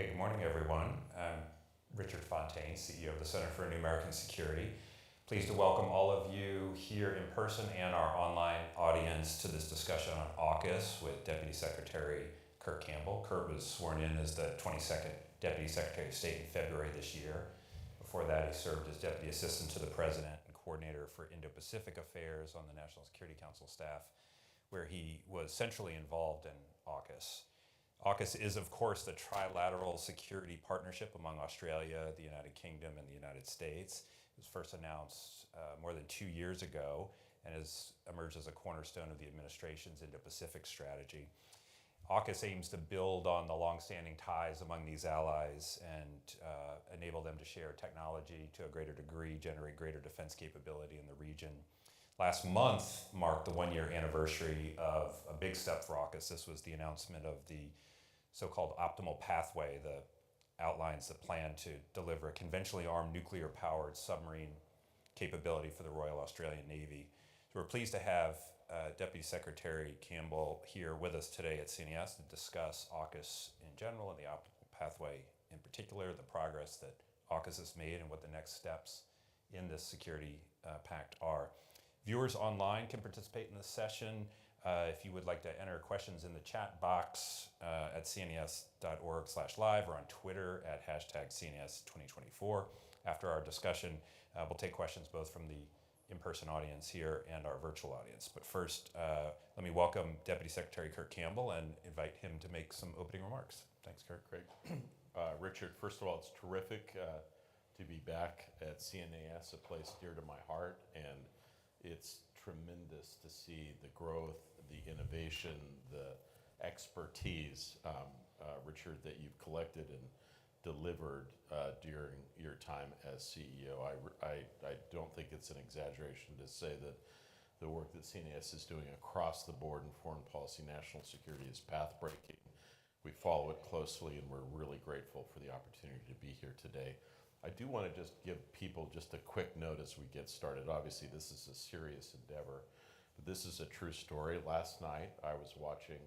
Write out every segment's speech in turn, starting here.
Okay, good morning everyone. I'm Richard Fontaine, CEO of the Center for New American Security. Pleased to welcome all of you here in person and our online audience to this discussion on AUKUS with Deputy Secretary Kurt Campbell. Kurt was sworn in as the 22nd Deputy Secretary of State in February this year. Before that, he served as Deputy Assistant to the President and Coordinator for Indo-Pacific Affairs on the National Security Council staff, where he was centrally involved in AUKUS. AUKUS is, of course, the trilateral security partnership among Australia, the United Kingdom, and the United States. It was first announced more than 2 years ago and has emerged as a cornerstone of the administration's Indo-Pacific strategy. AUKUS aims to build on the longstanding ties among these allies and enable them to share technology to a greater degree, generate greater defense capability in the region. Last month marked the one-year anniversary of a big step for AUKUS. This was the announcement of the so-called Optimal Pathway that outlines the plan to deliver a conventionally armed nuclear-powered submarine capability for the Royal Australian Navy. So we're pleased to have Deputy Secretary Campbell here with us today at CNAS to discuss AUKUS in general and the Optimal Pathway in particular, the progress that AUKUS has made and what the next steps in this security pact are. Viewers online can participate in this session. If you would like to enter questions in the chat box at cnas.org/live or on Twitter at #CNAS2024. After our discussion, we'll take questions both from the in-person audience here and our virtual audience. But first, let me welcome Deputy Secretary Kurt Campbell and invite him to make some opening remarks. Thanks, Kurt. Great. Richard, first of all, it's terrific to be back at CNAS, a place dear to my heart, and it's tremendous to see the growth, the innovation, the expertise, Richard, that you've collected and delivered during your time as CEO. I don't think it's an exaggeration to say that the work that CNAS is doing across the board in foreign policy, national security is path-breaking. We follow it closely, and we're really grateful for the opportunity to be here today. I do want to just give people just a quick note as we get started. Obviously, this is a serious endeavor, but this is a true story. Last night, I was watching,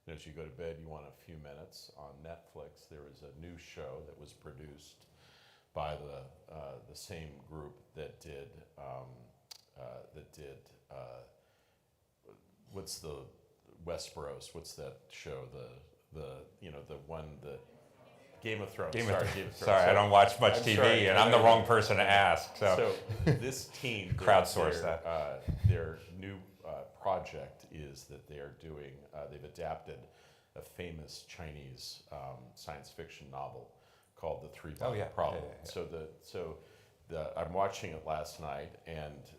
as you go to bed, you want a few minutes. On Netflix, there was a new show that was produced by the same group that did, what's the Westeros? What's that show? The one that Game of Thrones. Sorry, I don't watch much TV, and I'm the wrong person to ask. So this team crowdsource that. Their new project is that they're doing. They've adapted a famous Chinese science fiction novel called The Three-Body Problem. Yeah. I'm watching it last night, and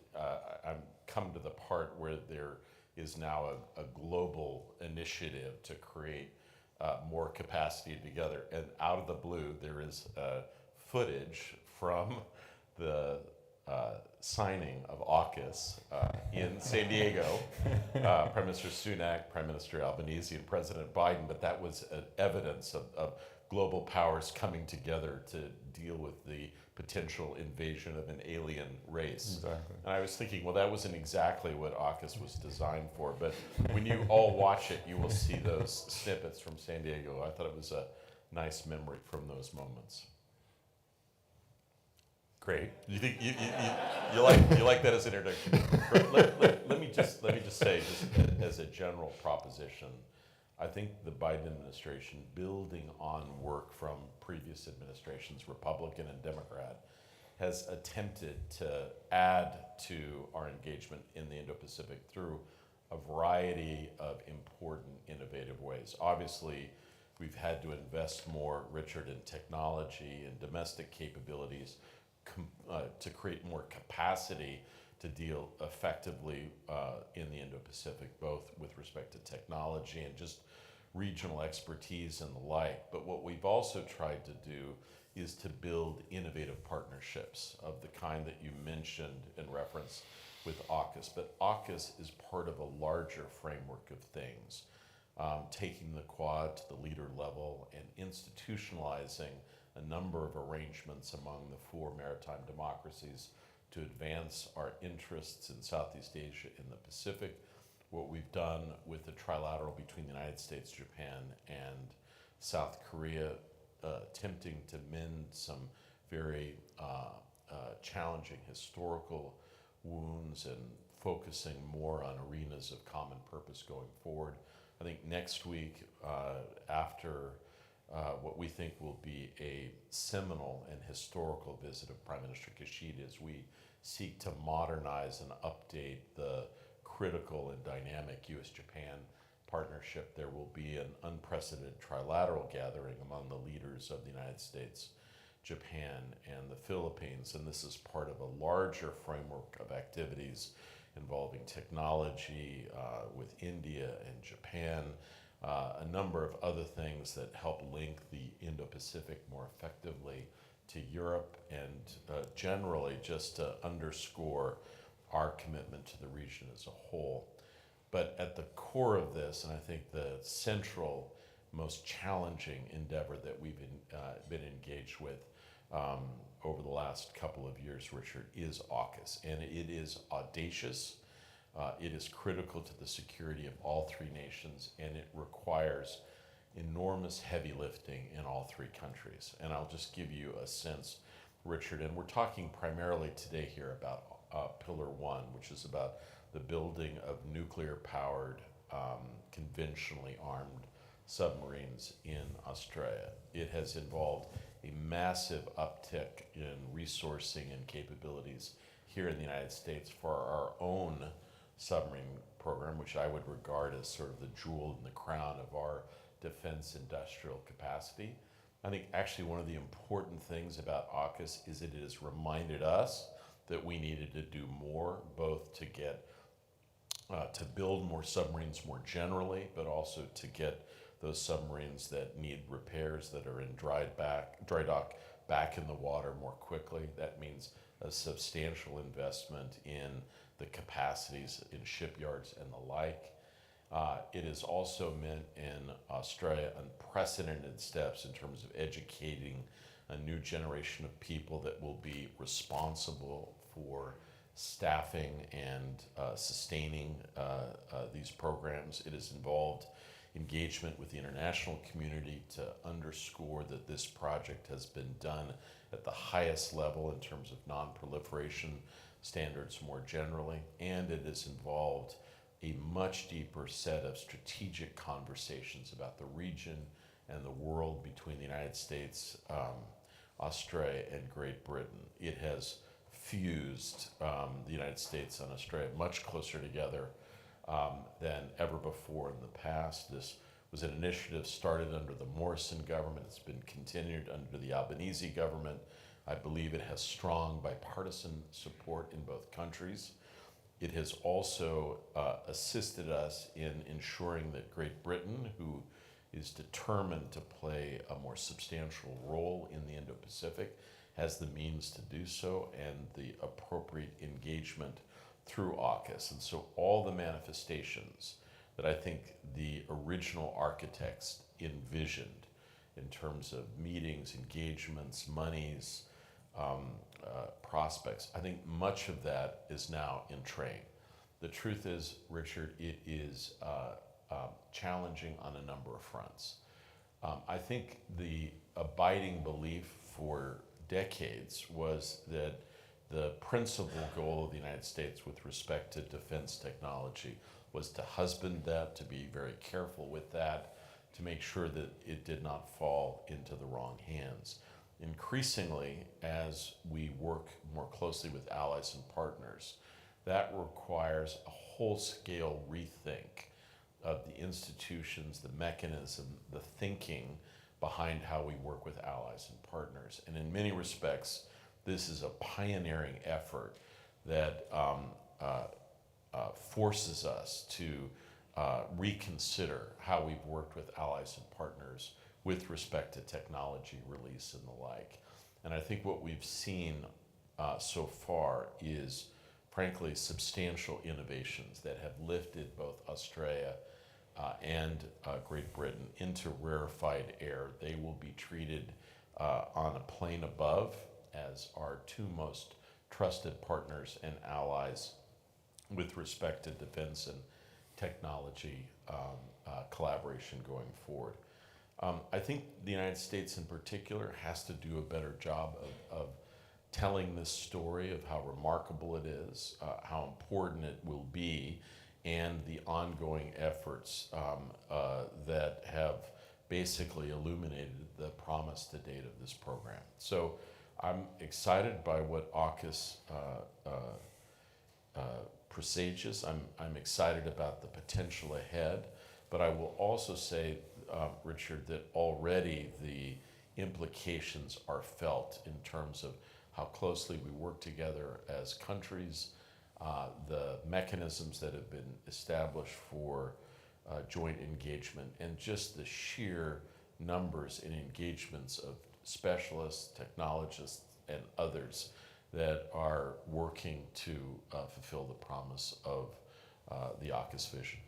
I'm come to the part where there is now a global initiative to create more capacity together. And out of the blue, there is footage from the signing of AUKUS in San Diego. Prime Minister Sunak, Prime Minister Albanese, and President Biden, but that was evidence of global powers coming together to deal with the potential invasion of an alien race. Exactly. And I was thinking, well, that wasn't exactly what AUKUS was designed for, but when you all watch it, you will see those snippets from San Diego. I thought it was a nice memory from those moments. Great. You think you like that as an introduction? Let me just say, just as a general proposition, I think the Biden administration, building on work from previous administrations, Republican and Democrat, has attempted to add to our engagement in the Indo-Pacific through a variety of important, innovative ways. Obviously, we've had to invest more, Richard, in technology and domestic capabilities to create more capacity to deal effectively in the Indo-Pacific, both with respect to technology and just regional expertise and the like. But what we've also tried to do is to build innovative partnerships of the kind that you mentioned in reference with AUKUS. But AUKUS is part of a larger framework of things, taking the Quad to the leader level and institutionalizing a number of arrangements among the 4 maritime democracies to advance our interests in Southeast Asia and the Pacific. What we've done with the trilateral between the United States, Japan, and South Korea, attempting to mend some very challenging historical wounds and focusing more on arenas of common purpose going forward. I think next week, after what we think will be a seminal and historical visit of Prime Minister Kishida, as we seek to modernize and update the critical and dynamic U.S.-Japan partnership, there will be an unprecedented trilateral gathering among the leaders of the United States, Japan, and the Philippines. And this is part of a larger framework of activities involving technology with India and Japan, a number of other things that help link the Indo-Pacific more effectively to Europe, and generally just to underscore our commitment to the region as a whole. But at the core of this, and I think the central, most challenging endeavor that we've been engaged with over the last couple of years, Richard, is AUKUS. And it is audacious, it is critical to the security of all three nations, and it requires enormous heavy lifting in all three countries. And I'll just give you a sense, Richard, and we're talking primarily today here about Pillar 1, which is about the building of nuclear-powered, conventionally armed submarines in Australia. It has involved a massive uptick in resourcing and capabilities here in the United States for our own submarine program, which I would regard as sort of the jewel in the crown of our defense industrial capacity. I think actually one of the important things about AUKUS is that it has reminded us that we needed to do more, both to get to build more submarines more generally, but also to get those submarines that need repairs, that are in dry dock, back in the water more quickly. That means a substantial investment in the capacities in shipyards and the like. It has also meant in Australia unprecedented steps in terms of educating a new generation of people that will be responsible for staffing and sustaining these programs. It has involved engagement with the international community to underscore that this project has been done at the highest level in terms of non-proliferation standards more generally, and it has involved a much deeper set of strategic conversations about the region and the world between the United States, Australia, and Great Britain. It has fused the United States and Australia much closer together than ever before in the past. This was an initiative started under the Morrison government. It's been continued under the Albanese government. I believe it has strong bipartisan support in both countries. It has also assisted us in ensuring that Great Britain, who is determined to play a more substantial role in the Indo-Pacific, has the means to do so and the appropriate engagement through AUKUS. And so all the manifestations that I think the original architects envisioned in terms of meetings, engagements, monies, prospects, I think much of that is now in train. The truth is, Richard, it is challenging on a number of fronts. I think the abiding belief for decades was that the principal goal of the United States with respect to defense technology was to husband that, to be very careful with that, to make sure that it did not fall into the wrong hands. Increasingly, as we work more closely with allies and partners, that requires a whole-scale rethink of the institutions, the mechanism, the thinking behind how we work with allies and partners. And in many respects, this is a pioneering effort that forces us to reconsider how we've worked with allies and partners with respect to technology release and the like. And I think what we've seen so far is, frankly, substantial innovations that have lifted both Australia and Great Britain into rarefied air. They will be treated on a plane above as our two most trusted partners and allies with respect to defense and technology collaboration going forward. I think the United States in particular has to do a better job of telling this story of how remarkable it is, how important it will be, and the ongoing efforts that have basically illuminated the promise to date of this program. So I'm excited by what AUKUS presages. I'm excited about the potential ahead, but I will also say, Richard, that already the implications are felt in terms of how closely we work together as countries, the mechanisms that have been established for joint engagement, and just the sheer numbers and engagements of specialists, technologists, and others that are working to fulfill the promise of the AUKUS vision.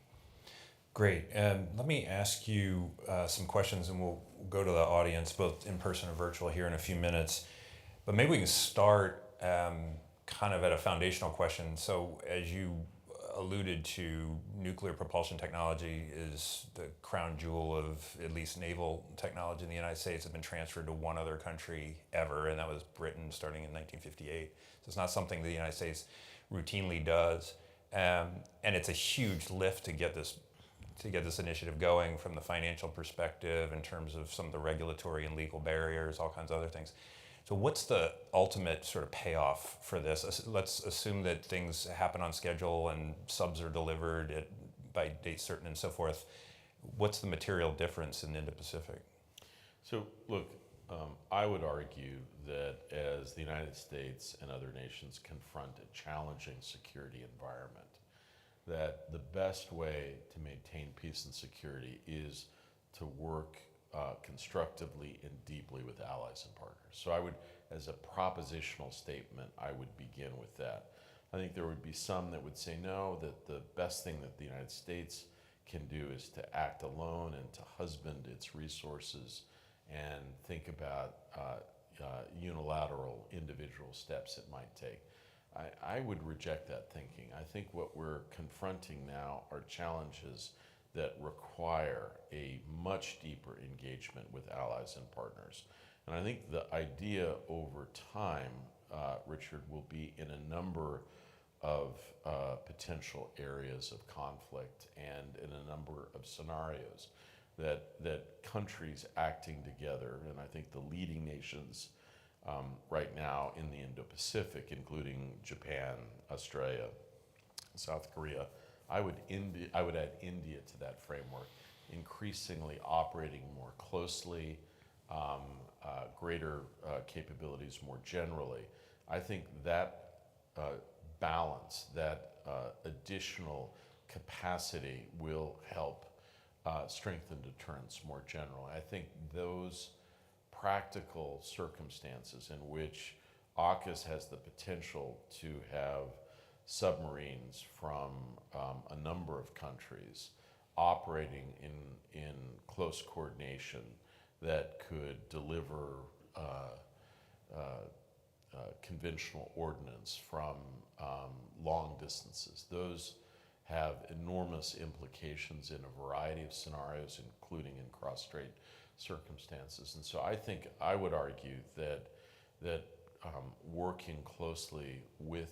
Great. And let me ask you some questions, and we'll go to the audience, both in person and virtual, here in a few minutes. But maybe we can start kind of at a foundational question. So as you alluded to, nuclear propulsion technology is the crown jewel of at least naval technology in the United States. It's been transferred to one other country ever, and that was Britain starting in 1958. So it's not something the United States routinely does. And it's a huge lift to get this initiative going from the financial perspective in terms of some of the regulatory and legal barriers, all kinds of other things. So what's the ultimate sort of payoff for this? Let's assume that things happen on schedule and subs are delivered by date certain and so forth. What's the material difference in Indo-Pacific? So look, I would argue that as the United States and other nations confront a challenging security environment, that the best way to maintain peace and security is to work constructively and deeply with allies and partners. So I would, as a propositional statement, I would begin with that. I think there would be some that would say no, that the best thing that the United States can do is to act alone and to husband its resources and think about unilateral individual steps it might take. I would reject that thinking. I think what we're confronting now are challenges that require a much deeper engagement with allies and partners. And I think the idea over time, Richard, will be in a number of potential areas of conflict and in a number of scenarios that countries acting together, and I think the leading nations right now in the Indo-Pacific, including Japan, Australia, South Korea, I would add India to that framework, increasingly operating more closely, greater capabilities more generally. I think that balance, that additional capacity will help strengthen deterrence more generally. I think those practical circumstances in which AUKUS has the potential to have submarines from a number of countries operating in close coordination that could deliver conventional ordnance from long distances. Those have enormous implications in a variety of scenarios, including in cross-strait circumstances. And so I think I would argue that working closely with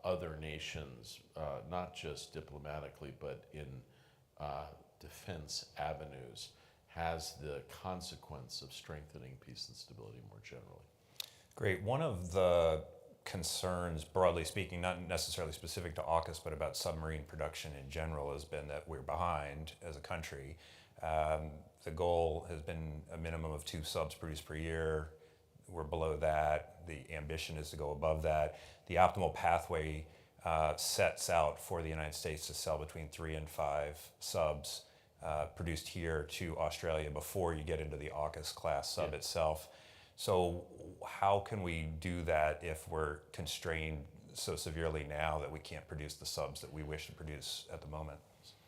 other nations, not just diplomatically, but in defense avenues, has the consequence of strengthening peace and stability more generally. Great. One of the concerns, broadly speaking, not necessarily specific to AUKUS, but about submarine production in general, has been that we're behind as a country. The goal has been a minimum of 2 subs produced per year. We're below that. The ambition is to go above that. The optimal pathway sets out for the United States to sell between 3 and 5 subs produced here to Australia before you get into the AUKUS class sub itself. So how can we do that if we're constrained so severely now that we can't produce the subs that we wish to produce at the moment?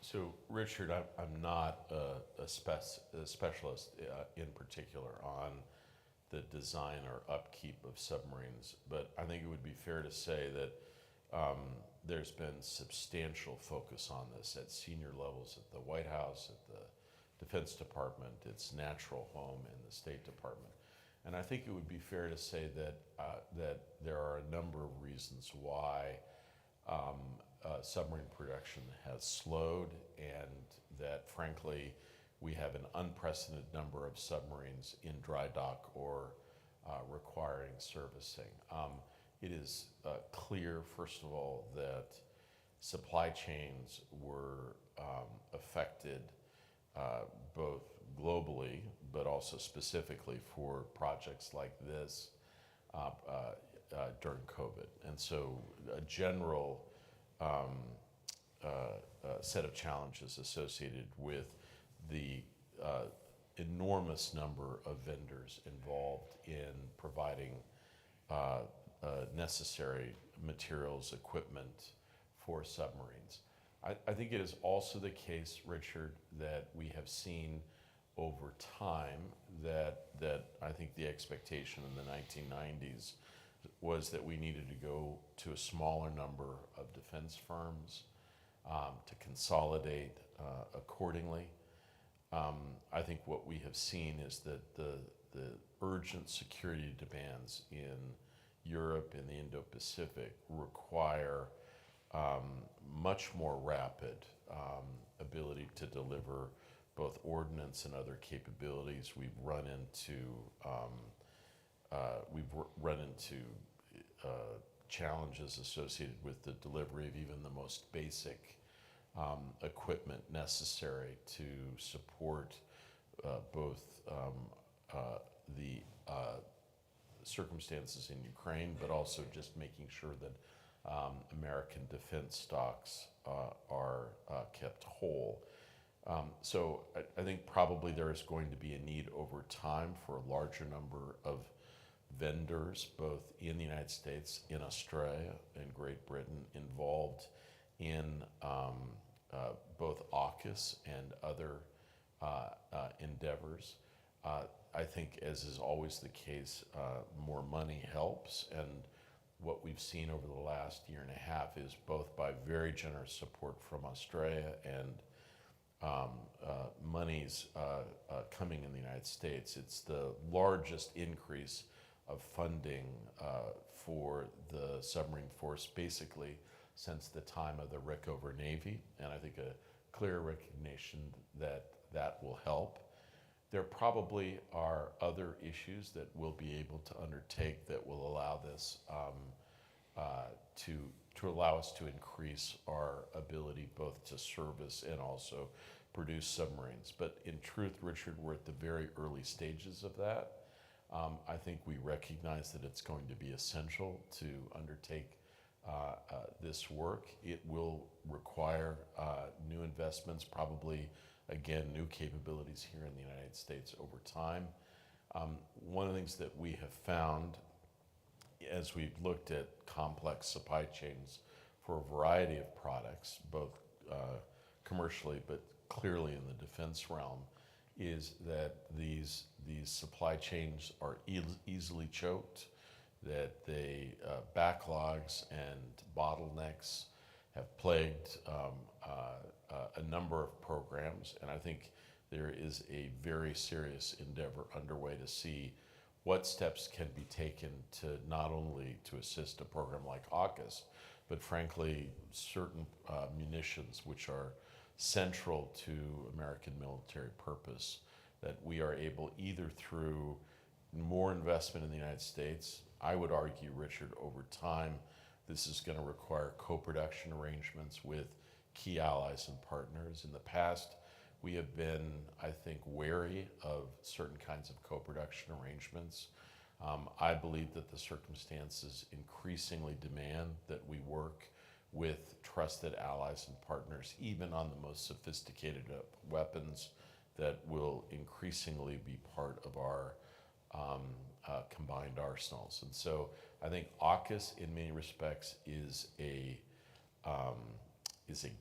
So, Richard, I'm not a specialist in particular on the design or upkeep of submarines, but I think it would be fair to say that there's been substantial focus on this at senior levels at the White House, at the Defense Department, its natural home in the State Department. And I think it would be fair to say that, that there are a number of reasons why submarine production has slowed, and that frankly we have an unprecedented number of submarines in dry dock or requiring servicing. It is clear, first of all, that supply chains were affected both globally, but also specifically for projects like this during COVID. And so a general set of challenges associated with the enormous number of vendors involved in providing necessary materials, equipment for submarines. I think it is also the case, Richard, that we have seen over time that I think the expectation in the 1990s was that we needed to go to a smaller number of defense firms to consolidate accordingly. I think what we have seen is that the urgent security demands in Europe and the Indo-Pacific require much more rapid ability to deliver both ordnance and other capabilities. We've run into challenges associated with the delivery of even the most basic equipment necessary to support both the circumstances in Ukraine, but also just making sure that American defense stocks are kept whole. So I think probably there is going to be a need over time for a larger number of vendors, both in the United States, in Australia, and Great Britain, involved in both AUKUS and other endeavors. I think, as is always the case, more money helps, and what we've seen over the last year and a half is both by very generous support from Australia and monies coming in the United States. It's the largest increase of funding for the submarine force basically since the time of the Rickover Navy, and I think a clear recognition that that will help. There probably are other issues that we'll be able to undertake that will allow this to allow us to increase our ability both to service and also produce submarines. But in truth, Richard, we're at the very early stages of that. I think we recognize that it's going to be essential to undertake this work. It will require new investments, probably, again, new capabilities here in the United States over time. One of the things that we have found as we've looked at complex supply chains for a variety of products, both commercially but clearly in the defense realm, is that these supply chains are easily choked, that they backlogs and bottlenecks have plagued a number of programs, and I think there is a very serious endeavor underway to see what steps can be taken to not only to assist a program like AUKUS, but frankly certain munitions which are central to American military purpose, that we are able, either through more investment in the United States, I would argue, Richard, over time, this is going to require co-production arrangements with key allies and partners. In the past, we have been, I think, wary of certain kinds of co-production arrangements. I believe that the circumstances increasingly demand that we work with trusted allies and partners, even on the most sophisticated weapons that will increasingly be part of our combined arsenals. And so I think AUKUS, in many respects, is a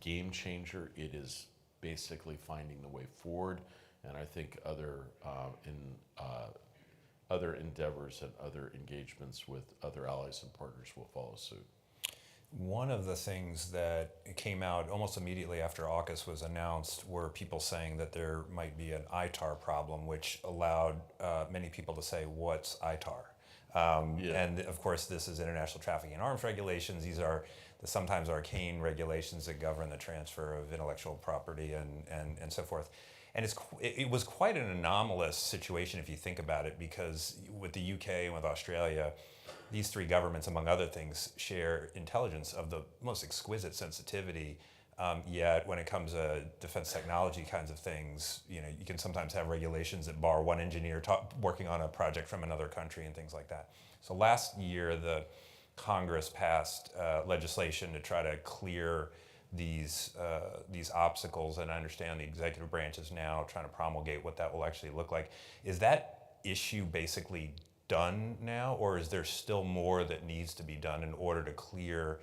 game changer. It is basically finding the way forward, and I think other endeavors and other engagements with other allies and partners will follow suit. one of the things that came out almost immediately after AUKUS was announced were people saying that there might be an ITAR problem, which allowed many people to say, what's ITAR? And of course, this is international trafficking in arms regulations. These are the sometimes arcane regulations that govern the transfer of intellectual property and so forth. And it was quite an anomalous situation if you think about it, because with the UK and with Australia, these three governments, among other things, share intelligence of the most exquisite sensitivity. Yet when it comes to defense technology kinds of things, you can sometimes have regulations that bar one engineer working on a project from another country and things like that. So last year, the Congress passed legislation to try to clear these obstacles, and I understand the executive branch is now trying to promulgate what that will actually look like. Is that issue basically done now, or is there still more that needs to be done in order to clear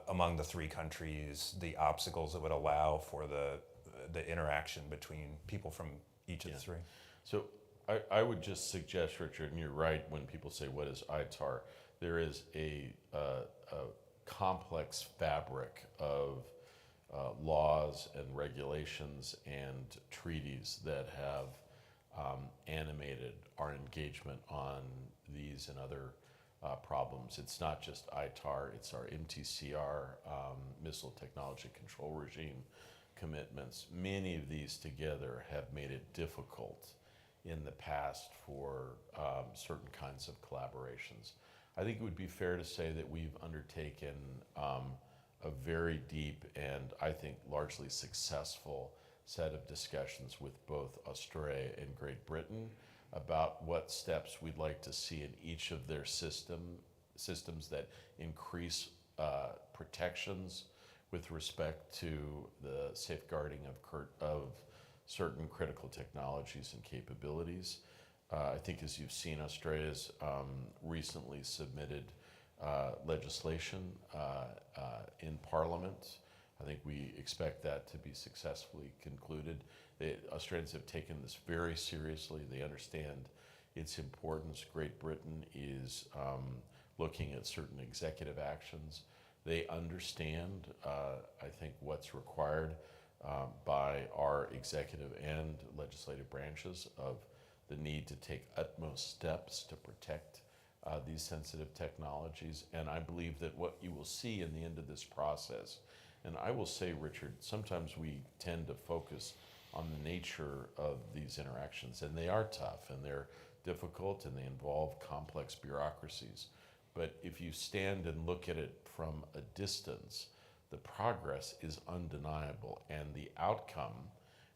among the three countries the obstacles that would allow for the interaction between people from each of the three? So I would just suggest, Richard, and you're right when people say, what is ITAR? There is a complex fabric of laws and regulations and treaties that have animated our engagement on these and other problems. It's not just ITAR, it's our MTCR, Missile Technology Control Regime commitments. Many of these together have made it difficult in the past for certain kinds of collaborations. I think it would be fair to say that we've undertaken a very deep and I think largely successful set of discussions with both Australia and Great Britain about what steps we'd like to see in each of their systems that increase protections with respect to the safeguarding of certain critical technologies and capabilities. I think, as you've seen, Australia's recently submitted legislation in Parliament. I think we expect that to be successfully concluded. The Australians have taken this very seriously. They understand its importance. Great Britain is looking at certain executive actions. They understand, I think, what's required by our executive and legislative branches of the need to take utmost steps to protect these sensitive technologies. And I believe that what you will see in the end of this process, and I will say, Richard, sometimes we tend to focus on the nature of these interactions, and they are tough, and they're difficult, and they involve complex bureaucracies. But if you stand and look at it from a distance, the progress is undeniable, and the outcome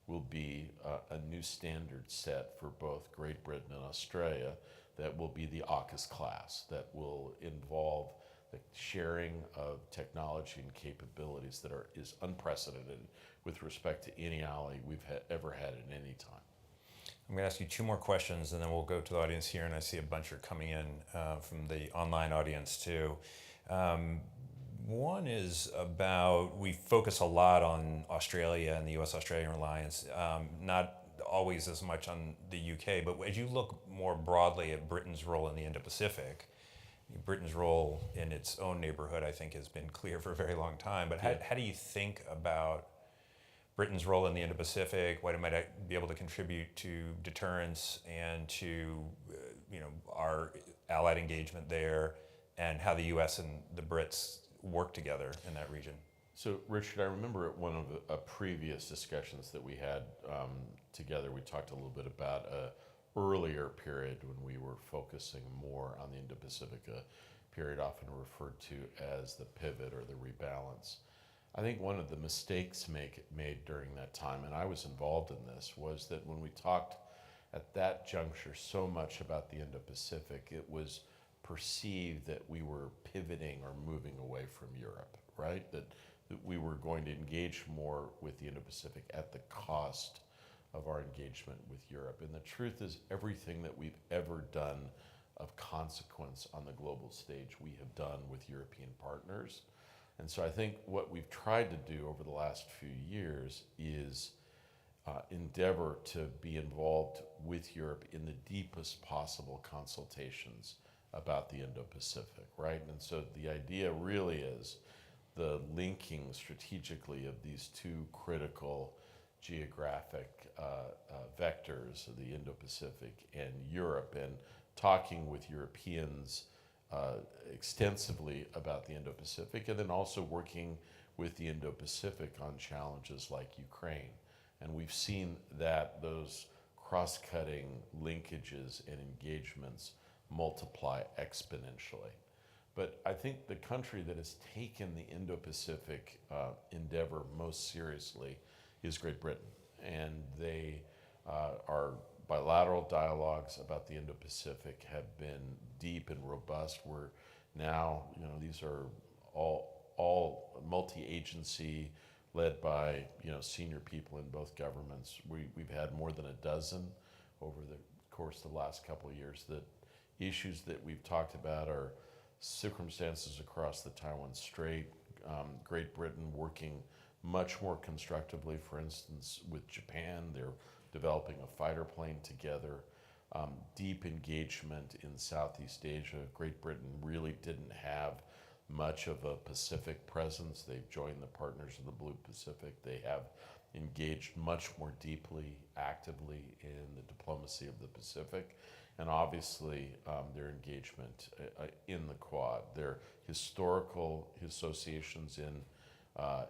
will be a new standard set for both Great Britain and Australia that will be the AUKUS class, that will involve the sharing of technology and capabilities that is unprecedented with respect to any ally we've ever had at any time. I'm going to ask you two more questions, and then we'll go to the audience here, and I see a bunch are coming in from the online audience too. One is about, we focus a lot on Australia and the US-Australian alliance, not always as much on the UK, but as you look more broadly at Britain's role in the Indo-Pacific, Britain's role in its own neighborhood, I think, has been clear for a very long time, but how do you think about Britain's role in the Indo-Pacific, what it might be able to contribute to deterrence and to our allied engagement there, and how the US and the Brits work together in that region? So, Richard, I remember at one of the previous discussions that we had together, we talked a little bit about an earlier period when we were focusing more on the Indo-Pacific, a period often referred to as the pivot or the rebalance. I think one of the mistakes made during that time, and I was involved in this, was that when we talked at that juncture so much about the Indo-Pacific, it was perceived that we were pivoting or moving away from Europe, right? That we were going to engage more with the Indo-Pacific at the cost of our engagement with Europe. And the truth is, everything that we've ever done of consequence on the global stage, we have done with European partners. And so I think what we've tried to do over the last few years is endeavor to be involved with Europe in the deepest possible consultations about the Indo-Pacific, right? And so the idea really is the linking strategically of these two critical geographic vectors of the Indo-Pacific and Europe, and talking with Europeans extensively about the Indo-Pacific, and then also working with the Indo-Pacific on challenges like Ukraine. And we've seen that those cross-cutting linkages and engagements multiply exponentially. But I think the country that has taken the Indo-Pacific endeavor most seriously is Great Britain. And they our bilateral dialogues about the Indo-Pacific have been deep and robust. We're now, these are all multi-agency, led by senior people in both governments. We've had more than a dozen over the course of the last couple of years. The issues that we've talked about are circumstances across the Taiwan Strait, Great Britain working much more constructively, for instance, with Japan. They're developing a fighter plane together. Deep engagement in Southeast Asia. Great Britain really didn't have much of a Pacific presence. They've joined the Partners of the Blue Pacific. They have engaged much more deeply, actively in the diplomacy of the Pacific. And obviously, their engagement in the Quad, their historical associations in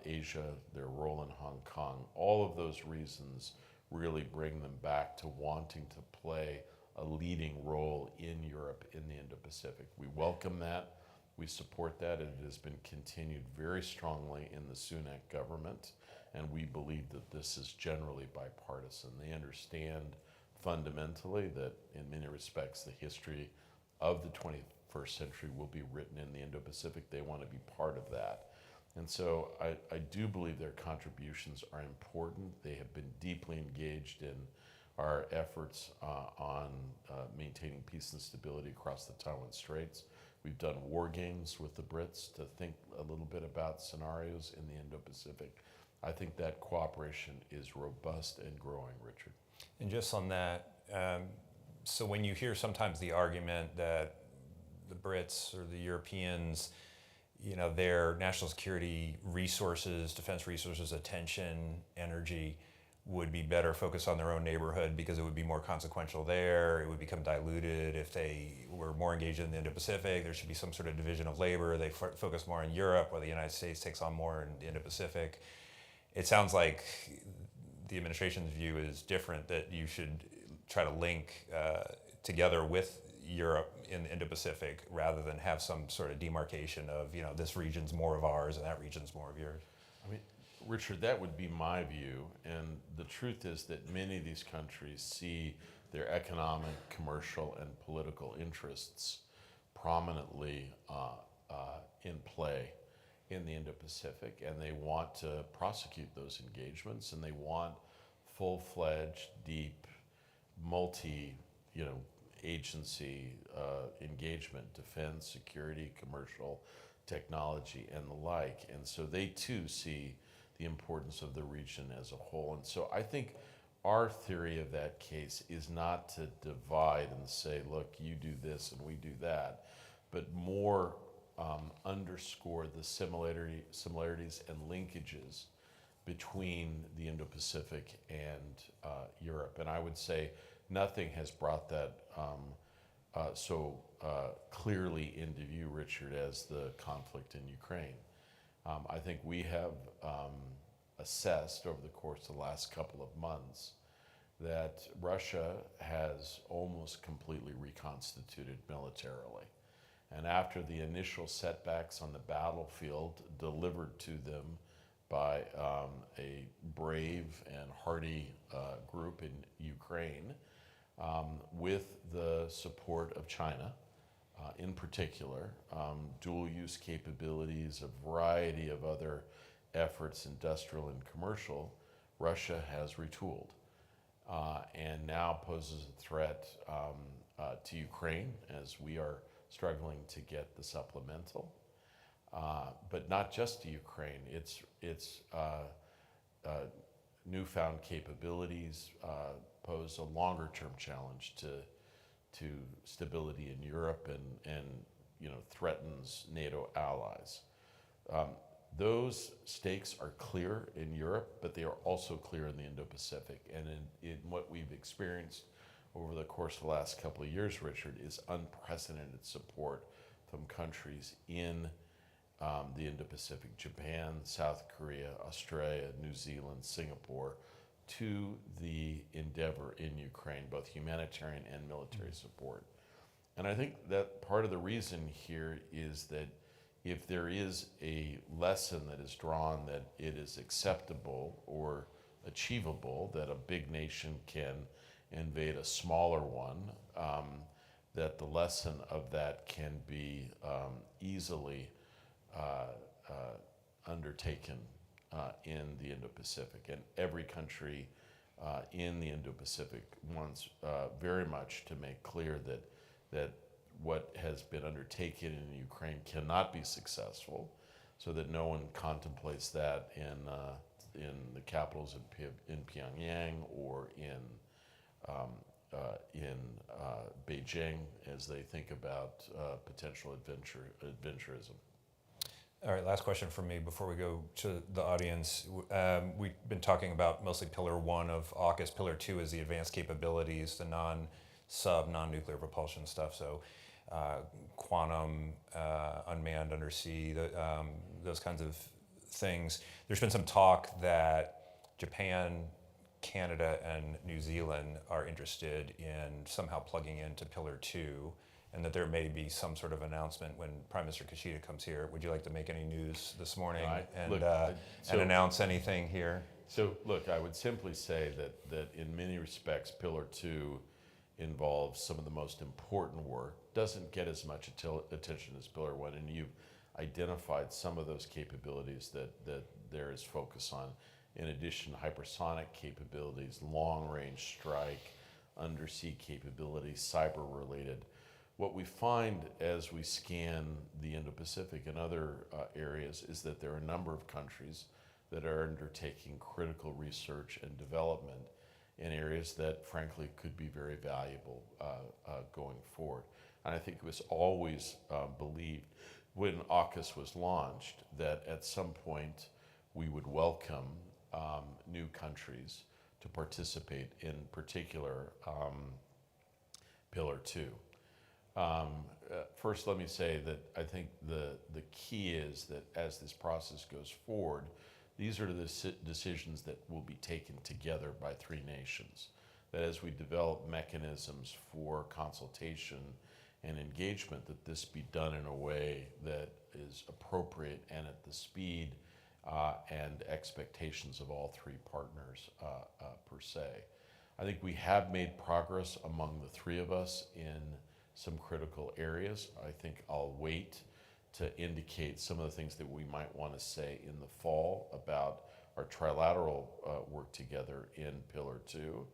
Asia, their role in Hong Kong, all of those reasons really bring them back to wanting to play a leading role in Europe in the Indo-Pacific. We welcome that. We support that, and it has been continued very strongly in the Sunak government, and we believe that this is generally bipartisan. They understand fundamentally that in many respects the history of the 21st century will be written in the Indo-Pacific. They want to be part of that. And so I do believe their contributions are important. They have been deeply engaged in our efforts on maintaining peace and stability across the Taiwan Straits. We've done war games with the Brits to think a little bit about scenarios in the Indo-Pacific. I think that cooperation is robust and growing, Richard. And just on that, so when you hear sometimes the argument that the Brits or the Europeans, their national security resources, defense resources, attention, energy would be better focused on their own neighborhood because it would be more consequential there. It would become diluted if they were more engaged in the Indo-Pacific. There should be some sort of division of labor. They focus more in Europe, while the United States takes on more in the Indo-Pacific. It sounds like the administration's view is different, that you should try to link together with Europe in the Indo-Pacific rather than have some sort of demarcation of, this region's more of ours and that region's more of yours. I mean, Richard, that would be my view, and the truth is that many of these countries see their economic, commercial, and political interests prominently in play in the Indo-Pacific, and they want to prosecute those engagements, and they want full-fledged, deep, agency engagement, defense, security, commercial, technology, and the like. And so they too see the importance of the region as a whole. And so I think our theory of that case is not to divide and say, look, you do this and we do that, but more underscore the similarities and linkages between the Indo-Pacific and Europe. And I would say nothing has brought that so clearly into view, Richard, as the conflict in Ukraine. I think we have assessed over the course of the last couple of months that Russia has almost completely reconstituted militarily. And after the initial setbacks on the battlefield delivered to them by a brave and hardy group in Ukraine, with the support of China, in particular, dual-use capabilities, a variety of other efforts, industrial and commercial, Russia has retooled and now poses a threat to Ukraine as we are struggling to get the supplemental, but not just to Ukraine. Its newfound capabilities pose a longer-term challenge to stability in Europe and threatens NATO allies. Those stakes are clear in Europe, but they are also clear in the Indo-Pacific. And in what we've experienced over the course of the last couple of years, Richard, is unprecedented support from countries in the Indo-Pacific: Japan, South Korea, Australia, New Zealand, Singapore, to the endeavor in Ukraine, both humanitarian and military support. And I think that part of the reason here is that if there is a lesson that is drawn that it is acceptable or achievable that a big nation can invade a smaller one, that the lesson of that can be easily undertaken in the Indo-Pacific. And every country in the Indo-Pacific wants very much to make clear that what has been undertaken in Ukraine cannot be successful, so that no one contemplates that in the capitals in Pyongyang or in Beijing as they think about potential adventurism. All right, last question from me before we go to the audience. We've been talking about mostly Pillar 1 of AUKUS. Pillar 2 is the advanced capabilities, the non-nuclear propulsion stuff. So quantum, unmanned undersea, those kinds of things. There's been some talk that Japan, Canada, and New Zealand are interested in somehow plugging into Pillar 2, and that there may be some sort of announcement when Prime Minister Kishida comes here. Would you like to make any news this morning and announce anything here? So look, I would simply say that in many respects, Pillar 2 involves some of the most important work, doesn't get as much attention as Pillar 1, and you've identified some of those capabilities that there is focus on. In addition, hypersonic capabilities, long-range strike, undersea capabilities, cyber-related. What we find as we scan the Indo-Pacific and other areas is that there are a number of countries that are undertaking critical research and development in areas that frankly could be very valuable going forward. And I think it was always believed when AUKUS was launched that at some point we would welcome new countries to participate, in particular Pillar 2. First, let me say that I think the key is that as this process goes forward, these are the decisions that will be taken together by three nations. That as we develop mechanisms for consultation and engagement, that this be done in a way that is appropriate and at the speed and expectations of all three partners per se. I think we have made progress among the three of us in some critical areas. I think I'll wait to indicate some of the things that we might want to say in the fall about our trilateral work together in Pillar 2.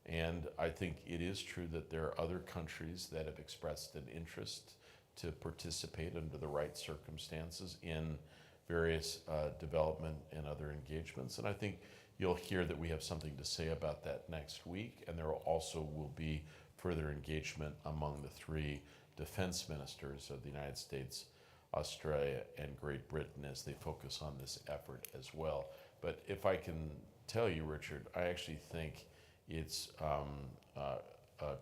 And I think it is true that there are other countries that have expressed an interest to participate under the right circumstances in various development and other engagements. And I think you'll hear that we have something to say about that next week, and there also will be further engagement among the three defense ministers of the United States, Australia, and Great Britain as they focus on this effort as well. But if I can tell you, Richard, I actually think it's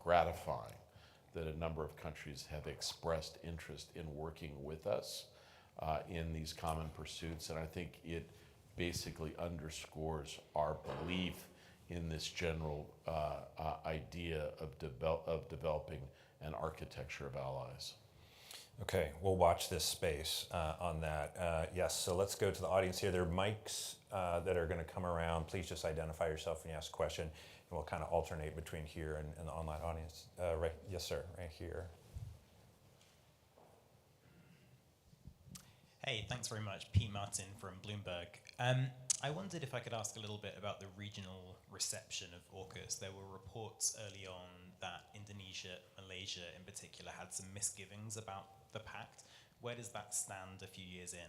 gratifying that a number of countries have expressed interest in working with us in these common pursuits, and I think it basically underscores our belief in this general idea of developing an architecture of allies. Okay, we'll watch this space on that. Yes, so let's go to the audience here. There are mics that are going to come around. Please just identify yourself when you ask a question, and we'll kind of alternate between here and the online audience. Right, yes, sir, right here. Hey, thanks very much. Pete Martin from Bloomberg. I wondered if I could ask a little bit about the regional reception of AUKUS. There were reports early on that Indonesia, Malaysia in particular, had some misgivings about the pact. Where does that stand a few years in?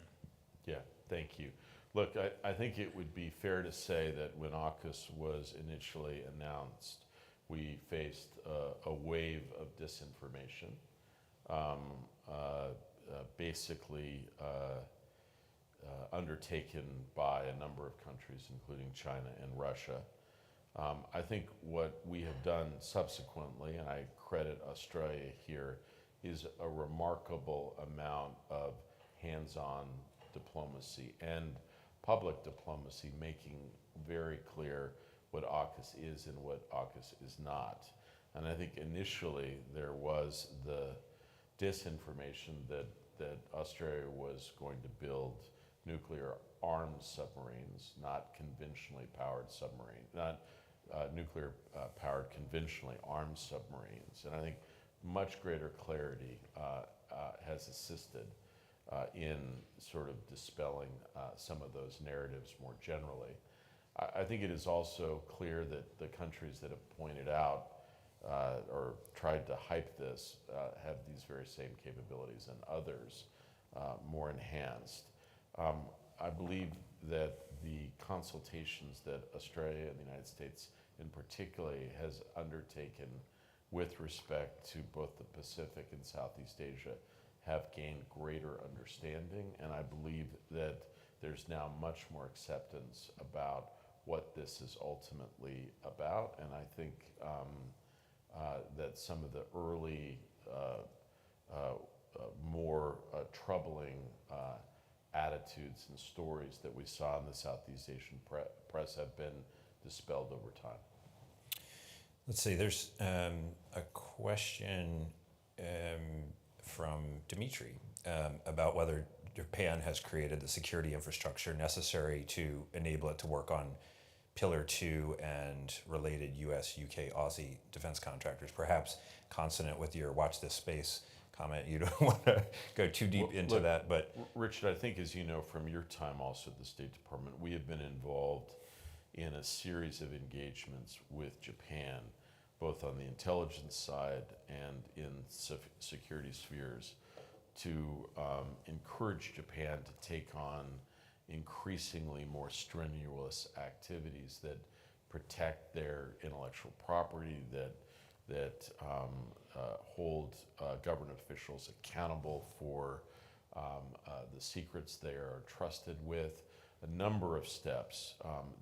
Yeah, thank you. Look, I think it would be fair to say that when AUKUS was initially announced, we faced a wave of disinformation, basically undertaken by a number of countries, including China and Russia. I think what we have done subsequently, and I credit Australia here, is a remarkable amount of hands-on diplomacy and public diplomacy, making very clear what AUKUS is and what AUKUS is not. And I think initially there was the disinformation that Australia was going to build nuclear armed submarines, not conventionally powered submarines, not nuclear powered conventionally armed submarines. And I think much greater clarity has assisted in sort of dispelling some of those narratives more generally. I think it is also clear that the countries that have pointed out or tried to hype this have these very same capabilities, and others more enhanced. I believe that the consultations that Australia and the United States in particular has undertaken with respect to both the Pacific and Southeast Asia have gained greater understanding, and I believe that there's now much more acceptance about what this is ultimately about. And I think that some of the early more troubling attitudes and stories that we saw in the Southeast Asian press have been dispelled over time. Let's see, there's a question from Dimitri about whether Japan has created the security infrastructure necessary to enable it to work on Pillar 2 and related US, UK, Aussie defense contractors, perhaps consonant with your watch this space comment. You don't want to go too deep into that, but... Richard, I think as you know from your time also at the State Department, we have been involved in a series of engagements with Japan, both on the intelligence side and in security spheres, to encourage Japan to take on increasingly more strenuous activities that protect their intellectual property, that hold government officials accountable for the secrets they are trusted with. A number of steps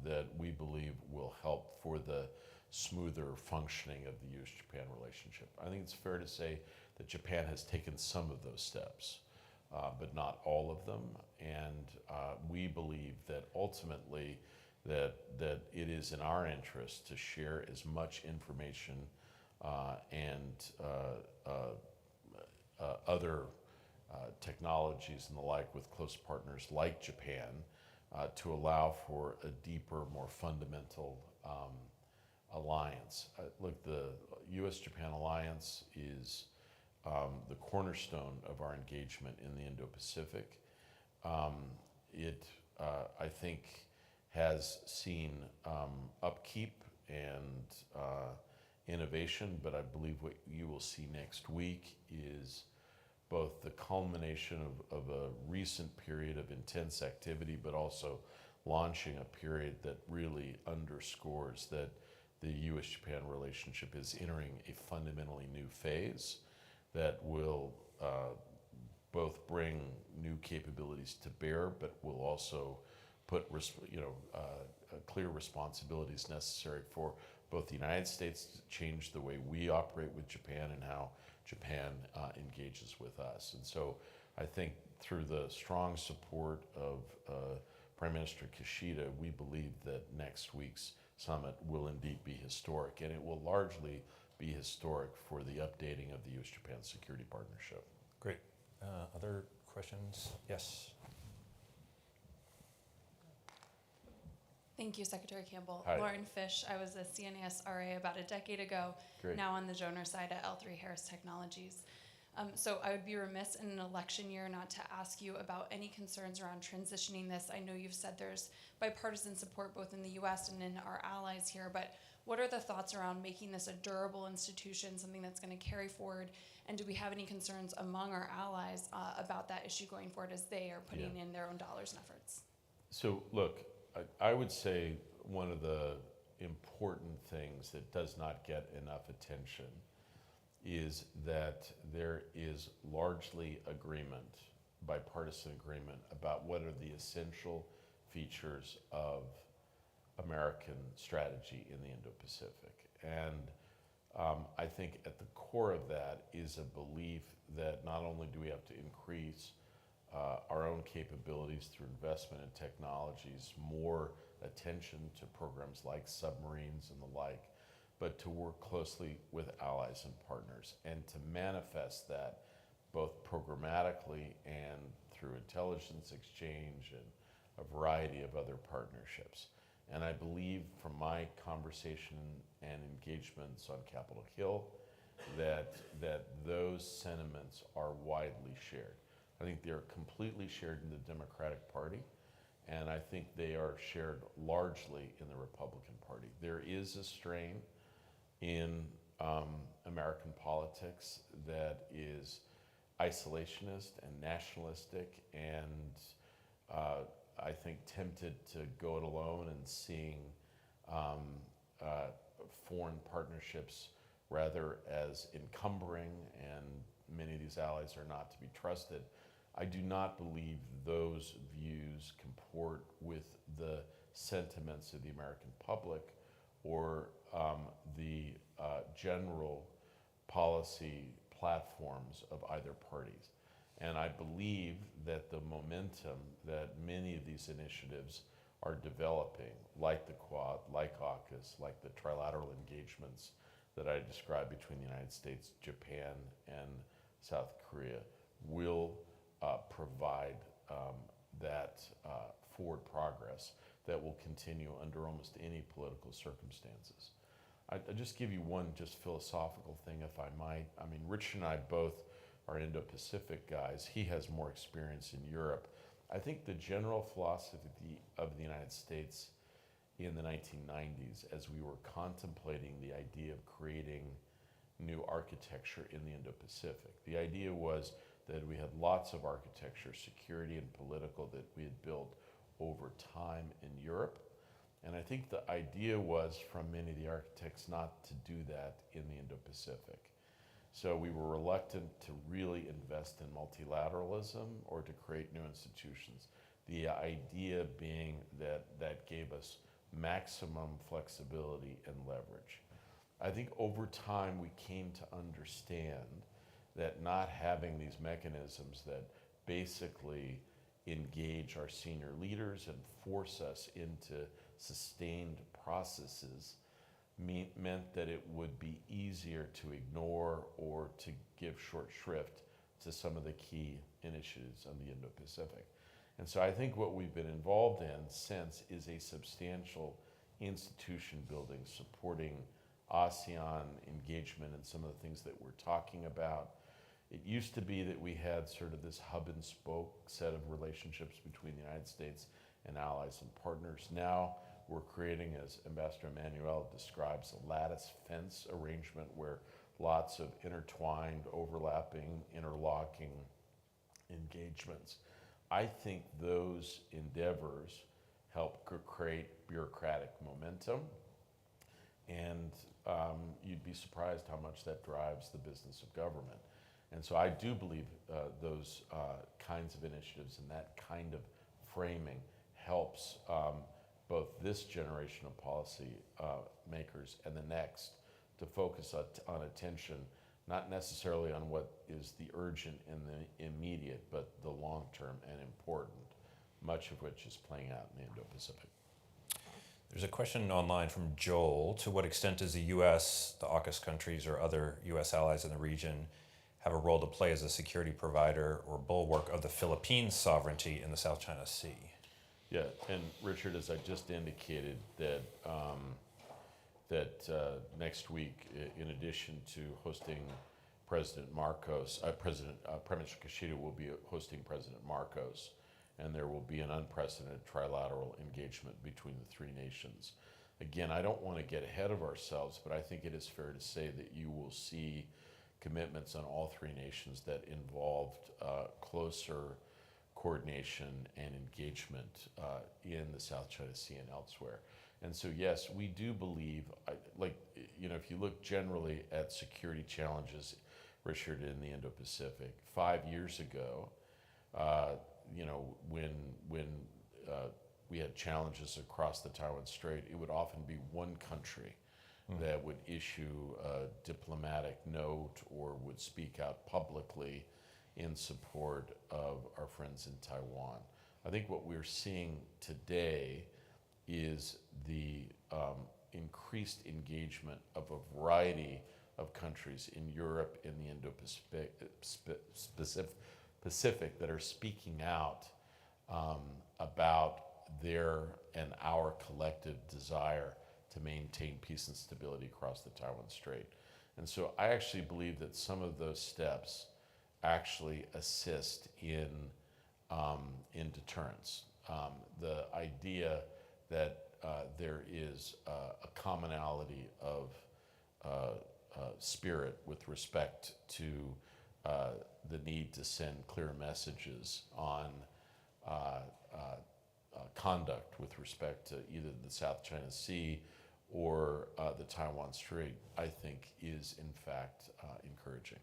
that we believe will help for the smoother functioning of the U.S.-Japan relationship. I think it's fair to say that Japan has taken some of those steps, but not all of them. And we believe that ultimately that it is in our interest to share as much information and other technologies and the like with close partners like Japan to allow for a deeper, more fundamental alliance. Look, the U.S.-Japan alliance is the cornerstone of our engagement in the Indo-Pacific. It, I think, has seen upkeep and innovation, but I believe what you will see next week is both the culmination of a recent period of intense activity, but also launching a period that really underscores that the U.S.-Japan relationship is entering a fundamentally new phase that will both bring new capabilities to bear, but will also put clear responsibilities necessary for both the United States to change the way we operate with Japan and how Japan engages with us. And so I think through the strong support of Prime Minister Kishida, we believe that next week's summit will indeed be historic, and it will largely be historic for the updating of the U.S.-Japan security partnership. Great. Other questions? Yes. Thank you, Secretary Campbell. Hi. Lauren Fish. I was a CNAS RA about a decade ago, Great. now on the donor side at L3 Harris Technologies. So I would be remiss in an election year not to ask you about any concerns around transitioning this. I know you've said there's bipartisan support both in the U.S. and in our allies here, but what are the thoughts around making this a durable institution, something that's going to carry forward? And do we have any concerns among our allies about that issue going forward as they are putting in their own dollars and efforts? So look, I would say one of the important things that does not get enough attention is that there is largely agreement, bipartisan agreement, about what are the essential features of American strategy in the Indo-Pacific. And I think at the core of that is a belief that not only do we have to increase our own capabilities through investment in technologies, more attention to programs like submarines and the like, but to work closely with allies and partners and to manifest that both programmatically and through intelligence exchange and a variety of other partnerships. And I believe from my conversation and engagements on Capitol Hill that those sentiments are widely shared. I think they're completely shared in the Democratic Party, and I think they are shared largely in the Republican Party. There is a strain in American politics that is isolationist and nationalistic and I think tempted to go it alone and seeing foreign partnerships rather as encumbering, and many of these allies are not to be trusted. I do not believe those views comport with the sentiments of the American public or the general policy platforms of either parties. And I believe that the momentum that many of these initiatives are developing, like the Quad, like AUKUS, like the trilateral engagements that I described between the United States, Japan, and South Korea, will provide that forward progress that will continue under almost any political circumstances. I'll just give you one just philosophical thing, if I might. I mean, Richard and I both are Indo-Pacific guys. He has more experience in Europe. I think the general philosophy of the United States in the 1990s, as we were contemplating the idea of creating new architecture in the Indo-Pacific, the idea was that we had lots of architecture, security and political, that we had built over time in Europe. And I think the idea was from many of the architects not to do that in the Indo-Pacific. So we were reluctant to really invest in multilateralism or to create new institutions. The idea being that that gave us maximum flexibility and leverage. I think over time we came to understand that not having these mechanisms that basically engage our senior leaders and force us into sustained processes meant that it would be easier to ignore or to give short shrift to some of the key initiatives on the Indo-Pacific. And so I think what we've been involved in since is a substantial institution building, supporting ASEAN engagement and some of the things that we're talking about. It used to be that we had sort of this hub and spoke set of relationships between the United States and allies and partners. Now we're creating, as Ambassador Emmanuel describes, a lattice fence arrangement where lots of intertwined, overlapping, interlocking engagements. I think those endeavors help create bureaucratic momentum, and you'd be surprised how much that drives the business of government. And so I do believe those kinds of initiatives and that kind of framing helps both this generation of policy makers and the next to focus on attention, not necessarily on what is the urgent and the immediate, but the long-term and important, much of which is playing out in the Indo-Pacific. There's a question online from Joel. To what extent does the U.S., the AUKUS countries, or other U.S. allies in the region have a role to play as a security provider or bulwark of the Philippines' sovereignty in the South China Sea? Yeah, and Richard, as I just indicated, that next week, in addition to hosting President Marcos, Prime Minister Kishida will be hosting President Marcos, and there will be an unprecedented trilateral engagement between the three nations. Again, I don't want to get ahead of ourselves, but I think it is fair to say that you will see commitments on all three nations that involved closer coordination and engagement in the South China Sea and elsewhere. And so, yes, we do believe, if you look generally at security challenges, Richard, in the Indo-Pacific, 5 years ago, when we had challenges across the Taiwan Strait, it would often be one country that would issue a diplomatic note or would speak out publicly in support of our friends in Taiwan. I think what we're seeing today is the increased engagement of a variety of countries in Europe and the Indo-Pacific that are speaking out about their and our collective desire to maintain peace and stability across the Taiwan Strait. And so I actually believe that some of those steps actually assist in deterrence. The idea that there is a commonality of spirit with respect to the need to send clear messages on conduct with respect to either the South China Sea or the Taiwan Strait, I think is in fact encouraging.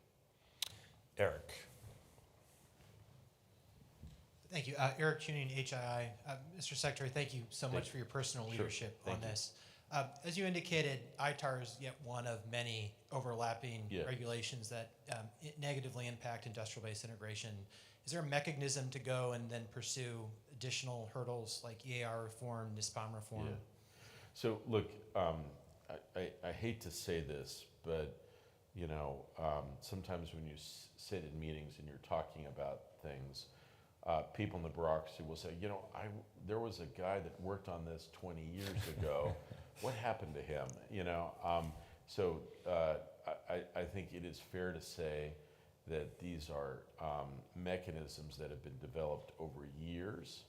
Eric. Thank you. Eric Tuning, HII. Mr. Secretary, thank you so much for your personal leadership on this. As you indicated, ITAR is yet one of many overlapping regulations that negatively impact industrial base integration. Is there a mechanism to go and then pursue additional hurdles like EAR reform, NISPOM reform? Yeah. So look, I hate to say this, but sometimes when you sit in meetings and you're talking about things, people in the bureaucracy will say, there was a guy that worked on this 20 years ago. What happened to him? So I think it is fair to say that these are mechanisms that have been developed over years.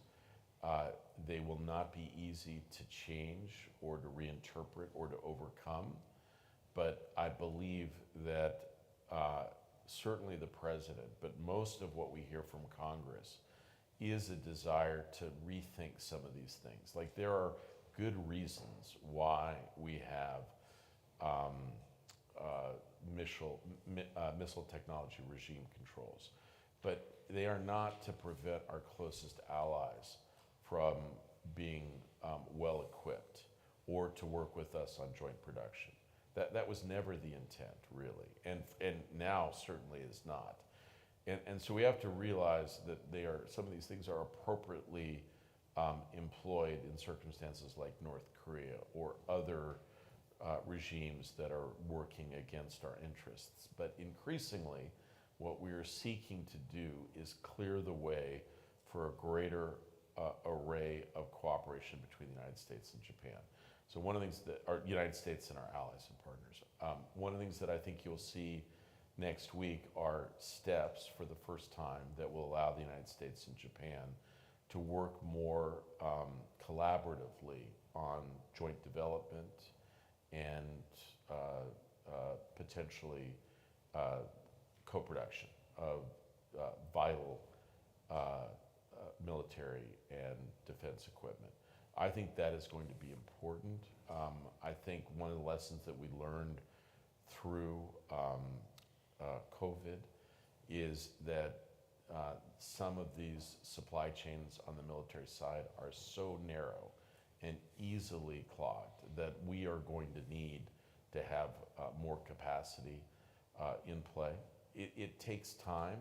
They will not be easy to change or to reinterpret or to overcome. But I believe that certainly the president, but most of what we hear from Congress is a desire to rethink some of these things. Like there are good reasons why we have missile technology regime controls, but they are not to prevent our closest allies from being well equipped or to work with us on joint production. That was never the intent, really, and now certainly is not. And so we have to realize that some of these things are appropriately employed in circumstances like North Korea or other regimes that are working against our interests. But increasingly, what we are seeking to do is clear the way for a greater array of cooperation between the United States and Japan. So one of the things that our United States and our allies and partners, one of the things that I think you'll see next week are steps for the first time that will allow the United States and Japan to work more collaboratively on joint development and potentially co-production of vital military and defense equipment. I think that is going to be important. I think one of the lessons that we learned through COVID is that some of these supply chains on the military side are so narrow and easily clogged that we are going to need to have more capacity in play. It takes time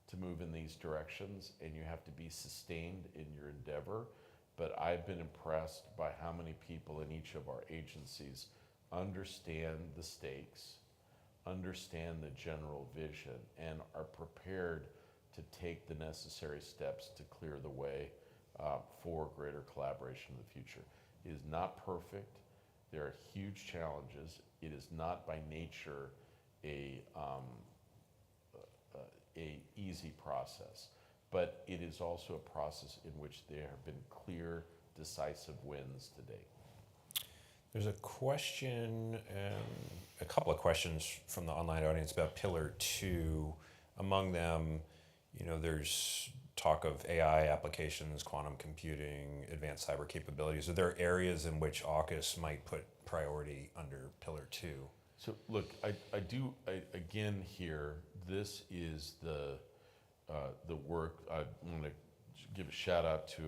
to move in these directions, and you have to be sustained in your endeavor. But I've been impressed by how many people in each of our agencies understand the stakes, understand the general vision, and are prepared to take the necessary steps to clear the way for greater collaboration in the future. It is not perfect. There are huge challenges. It is not by nature a easy process, but it is also a process in which there have been clear, decisive wins to date. There's a question, a couple of questions from the online audience about Pillar 2. Among them, there's talk of AI applications, quantum computing, advanced cyber capabilities, are there areas in which AUKUS might put priority under Pillar 2? So look, again here, this is the work. I want to give a shout out to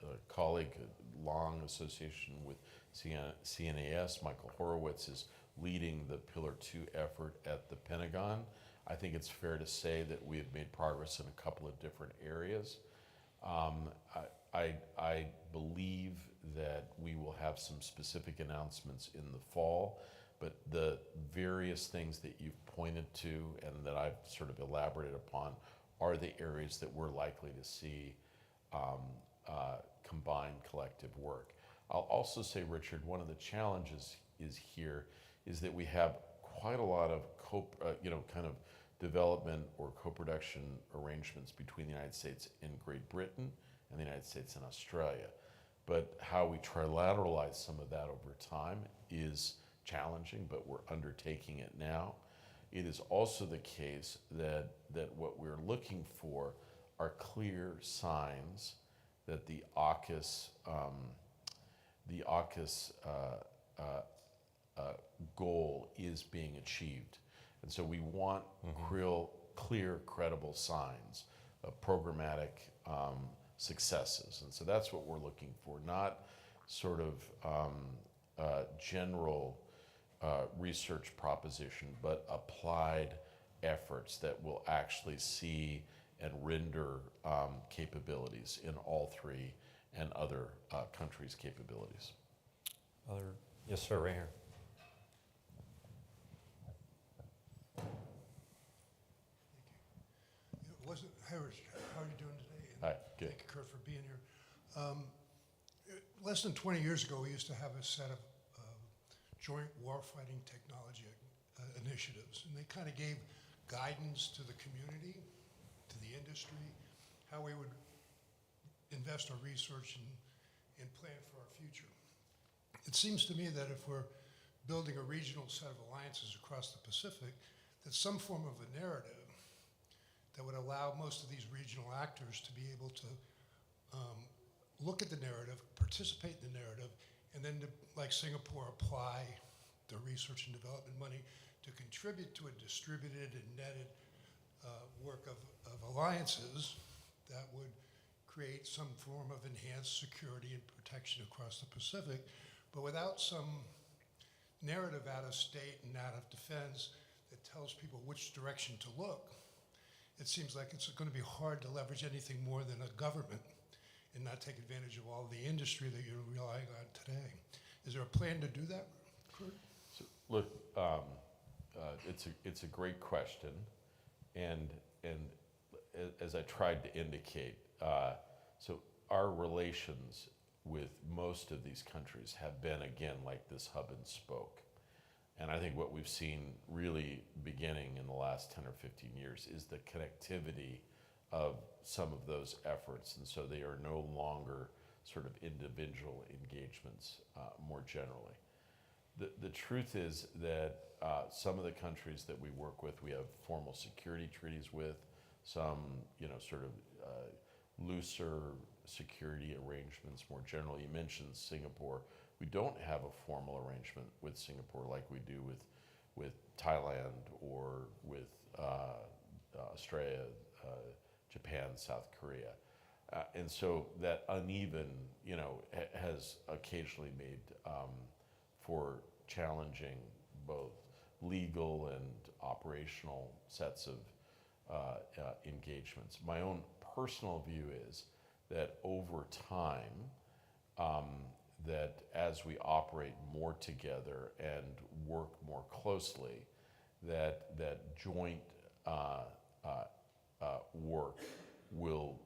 a colleague, a long association with CNAS. Michael Horowitz is leading the Pillar 2 effort at the Pentagon. I think it's fair to say that we have made progress in a couple of different areas. I believe that we will have some specific announcements in the fall, but the various things that you've pointed to and that I've sort of elaborated upon are the areas that we're likely to see combined collective work. I'll also say, Richard, one of the challenges is that we have quite a lot of kind of development or co-production arrangements between the United States and Great Britain and the United States and Australia. But how we trilateralize some of that over time is challenging, but we're undertaking it now. It is also the case that what we're looking for are clear signs that the AUKUS goal is being achieved. And so we want real, clear, credible signs of programmatic successes. And so that's what we're looking for, not sort of general research proposition, but applied efforts that will actually see and render capabilities in all three and other countries' capabilities. Yes, sir, right here. Hi, Richard. How are you doing today? And Hi, good. Thank you, Kurt, for being here. Less than 20 years ago, we used to have a set of joint warfighting technology initiatives, and they kind of gave guidance to the community, to the industry, how we would invest our research and plan for our future. It seems to me that if we're building a regional set of alliances across the Pacific, that some form of a narrative that would allow most of these regional actors to be able to look at the narrative, participate in the narrative, and then, like Singapore, apply their research and development money to contribute to a distributed and netted work of alliances that would create some form of enhanced security and protection across the Pacific, but without some narrative out of state and out of defense that tells people which direction to look. It seems like it's going to be hard to leverage anything more than a government and not take advantage of all the industry that you're relying on today. Is there a plan to do that, Kurt? So, look, it's a great question, and as I tried to indicate, so our relations with most of these countries have been, again, like this hub and spoke. And I think what we've seen really beginning in the last 10 or 15 years is the connectivity of some of those efforts. And so they are no longer sort of individual engagements more generally. The truth is that some of the countries that we work with, we have formal security treaties with, some sort of looser security arrangements more generally. You mentioned Singapore. We don't have a formal arrangement with Singapore like we do with Thailand or with Australia, Japan, South Korea. And so that uneven, has occasionally made for challenging both legal and operational sets of engagements. My own personal view is that over time, that as we operate more together and work more closely, that joint work will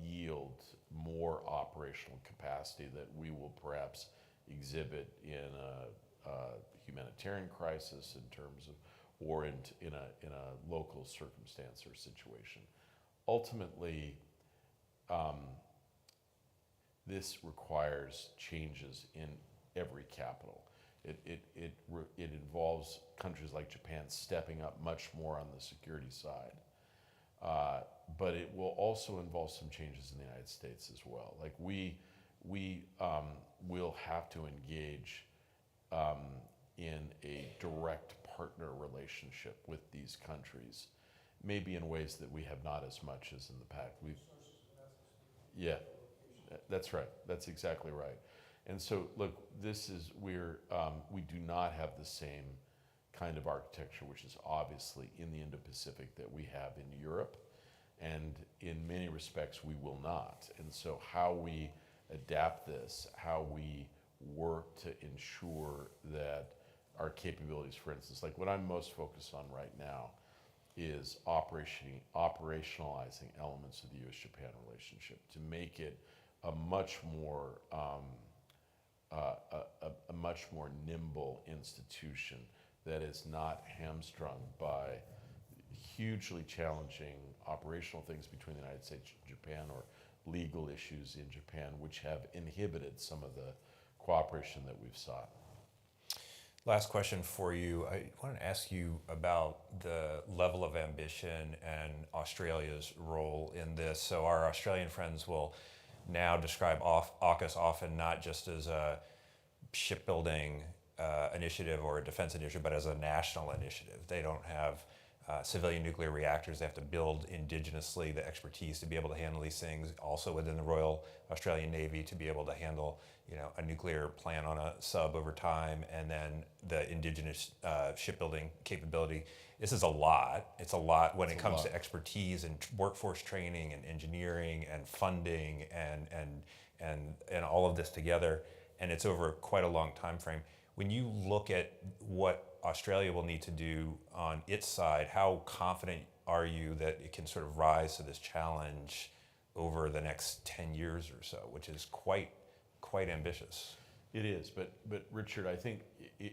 yield more operational capacity that we will perhaps exhibit in a humanitarian crisis in terms of, or in a local circumstance or situation. Ultimately, this requires changes in every capital. It involves countries like Japan stepping up much more on the security side. but it will also involve some changes in the United States as well. Like we will have to engage in a direct partner relationship with these countries, maybe in ways that we have not as much as in the past. Yeah, that's right. That's exactly right. And so, look, this is where we do not have the same kind of architecture, which is obviously in the Indo-Pacific, that we have in Europe, and in many respects we will not. And so how we adapt this, how we work to ensure that our capabilities, for instance, like what I'm most focused on right now is operationalizing elements of the U.S.-Japan relationship to make it a much more a much more nimble institution that is not hamstrung by hugely challenging operational things between the United States and Japan, or legal issues in Japan, which have inhibited some of the cooperation that we've sought. Last question for you. I want to ask you about the level of ambition and Australia's role in this. So our Australian friends will now describe AUKUS often not just as a shipbuilding initiative or a defense initiative, but as a national initiative. They don't have civilian nuclear reactors. They have to build indigenously the expertise to be able to handle these things. Also within the Royal Australian Navy to be able to handle, a nuclear plant on a sub over time, and then the indigenous shipbuilding capability. This is a lot. It's a lot when it comes to expertise and workforce training and engineering and funding and all of this together. And it's over quite a long time frame. When you look at what Australia will need to do on its side, how confident are you that it can sort of rise to this challenge over the next 10 years or so, which is quite ambitious? It is, but Richard, I think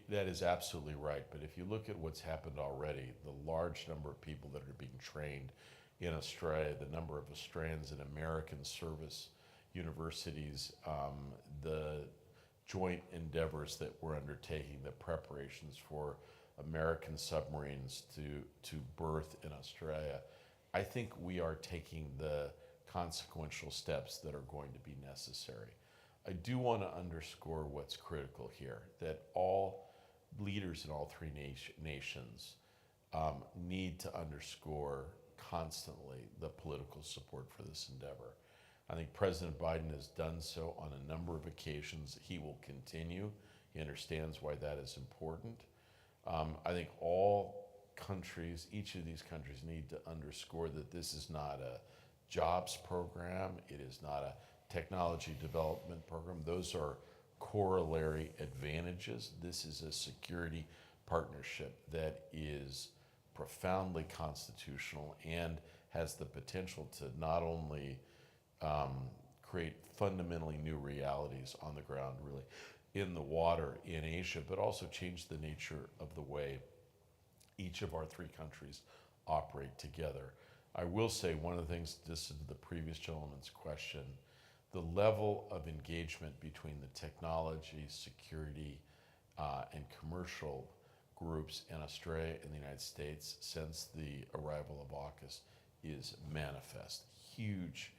that is absolutely right. But if you look at what's happened already, the large number of people that are being trained in Australia, the number of Australians in American service universities, the joint endeavors that we're undertaking, the preparations for American submarines to berth in Australia, I think we are taking the consequential steps that are going to be necessary. I do want to underscore what's critical here, that all leaders in all three nations need to underscore constantly the political support for this endeavor. I think President Biden has done so on a number of occasions. He will continue. He understands why that is important. I think all countries, each of these countries, need to underscore that this is not a jobs program. It is not a technology development program. Those are corollary advantages. This is a security partnership that is profoundly constitutional and has the potential to not only create fundamentally new realities on the ground, really, in the water in Asia, but also change the nature of the way each of our three countries operate together. I will say one of the things, just to the previous gentleman's question, the level of engagement between the technology, security, and commercial groups in Australia and the United States since the arrival of AUKUS is manifest. Huge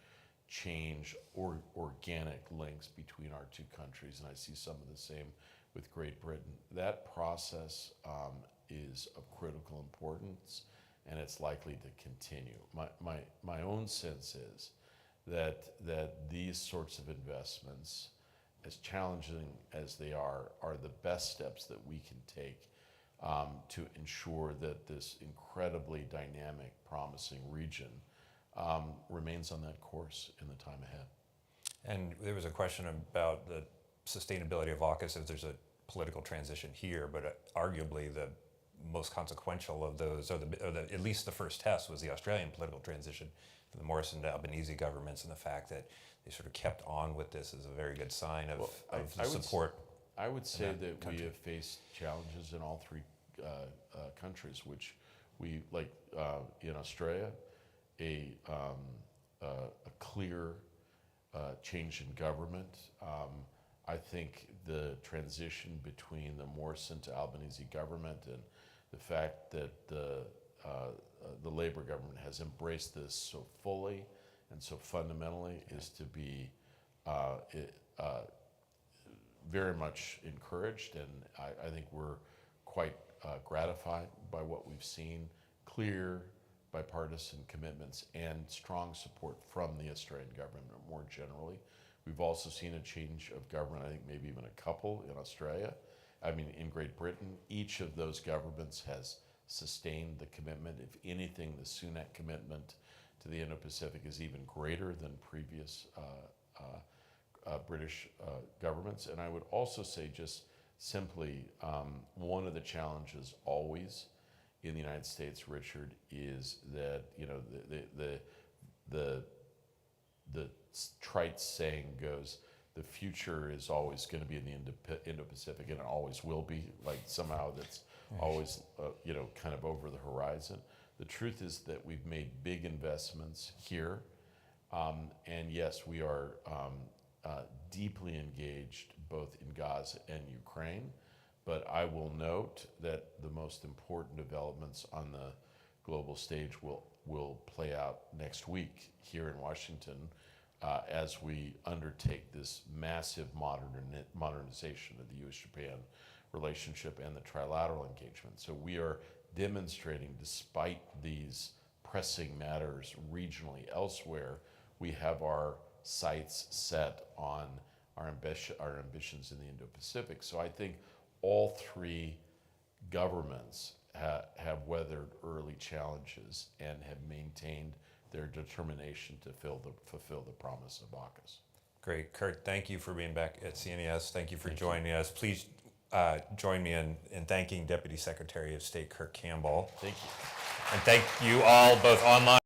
change or organic links between our two countries, and I see some of the same with Great Britain. That process is of critical importance, and it's likely to continue. My own sense is that these sorts of investments, as challenging as they are the best steps that we can take to ensure that this incredibly dynamic, promising region remains on that course in the time ahead. And there was a question about the sustainability of AUKUS if there's a political transition here, but arguably the most consequential of those, or at least the first test, was the Australian political transition for the Morrison to Albanese governments, and the fact that they sort of kept on with this is a very good sign of the support. I would say that country. we have faced challenges in all three countries, which we, like in Australia, a clear change in government. I think the transition between the Morrison to Albanese government and the fact that the the Labor government has embraced this so fully and so fundamentally is to be very much encouraged, and I think we're quite gratified by what we've seen. Clear bipartisan commitments and strong support from the Australian government more generally. We've also seen a change of government, I think maybe even a couple in Australia. I mean, in Great Britain, each of those governments has sustained the commitment. If anything, the CNAS commitment to the Indo-Pacific is even greater than previous British governments. And I would also say just simply, one of the challenges always in the United States, Richard, is that, you know, the trite saying goes, the future is always going to be in the Indo-Pacific, and it always will be. Like somehow that's always, you know, kind of over the horizon. The truth is that we've made big investments here, and yes, we are deeply engaged both in Gaza and Ukraine. But I will note that the most important developments on the global stage will play out next week here in Washington as we undertake this massive modernization of the U.S.-Japan relationship and the trilateral engagement. So we are demonstrating, despite these pressing matters regionally elsewhere, we have our sights set on our ambitions in the Indo-Pacific. So I think all three governments have weathered early challenges and have maintained their determination to fulfill the promise of AUKUS. Great. Kurt, thank you for being back at CNAS. Thank you for joining us. Please join me in thanking Deputy Secretary of State Kurt Campbell. Thank you. And thank you all, both online